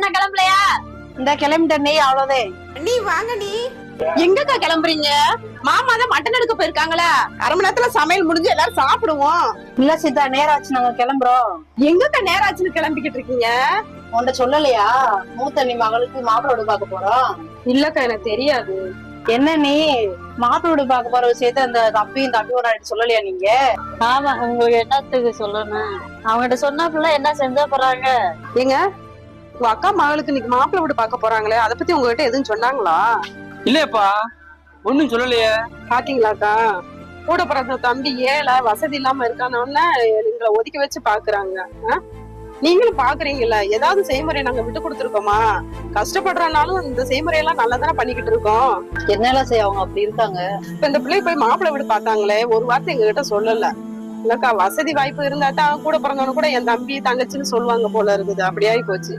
என்ன கிளம்பலையா? இந்த கிளம்பிட்ட நீ அவ்வளவுதே. நீ வாங்க நீ. எங்கக்கா கிளம்புறீங்க? மாமா தான் மட்டன் எடுக்க போயிருக்காங்களா, அரை மணி நேரத்துல சமையல் முடிஞ்சு எல்லாரும் சாப்பிடுவோம். இல்ல சீதா, நேரம் ஆச்சு, நாங்க கிளம்புறோம். எங்கக்கா நேரம் ஆச்சுன்னு கிளம்பிக்கிட்டு இருக்கீங்க? உன்கிட்ட சொல்லலையா? மூத்த நீ மகளுக்கு மாப்பிள்ளோடு பார்க்க போறோம். இல்லக்கா எனக்கு தெரியாது. என்ன நீ மாப்பிள்ளோடு பார்க்க போற விஷயத்த அந்த தம்பியும் தம்பியோட சொல்லலையா நீங்க? ஆமா, உங்களுக்கு என்னத்துக்கு சொல்லணும்? அவங்ககிட்ட சொன்னாப்புல என்ன செஞ்சா போறாங்க? ஏங்க, உங்க அக்கா மகளுக்கு இன்னைக்கு மாப்பிள்ளை வீடு பார்க்க போறாங்களே, அதை பத்தி உங்ககிட்ட எதுவும் சொன்னாங்களா? இல்லையப்பா, ஒண்ணும் சொல்லலையே. பாத்தீங்களாக்கா, கூட பிறந்த தம்பி ஏழை வசதி இல்லாம இருக்கானோன்னு எங்களை ஒதுக்கி வச்சு பாக்குறாங்க. நீங்களும் பாக்குறீங்கல்ல, ஏதாவது செய்முறை நாங்க விட்டு கொடுத்துருக்கோமா? கஷ்டப்படுறனாலும் இந்த செய்முறையெல்லாம் நல்லா தானே பண்ணிக்கிட்டு இருக்கோம். என்னெல்லாம் செய்ய அவங்க அப்படி இருக்காங்க? இப்ப இந்த பிள்ளை போய் மாப்பிள்ளை வீடு பார்த்தாங்களே, ஒரு வார்த்தை எங்க கிட்ட சொல்லல. இல்லக்கா, வசதி வாய்ப்பு இருந்தாட்டா கூட பிறந்தவனு கூட என் தம்பி தங்கச்சின்னு சொல்லுவாங்க போல இருக்குது. அப்படியாயி போச்சு.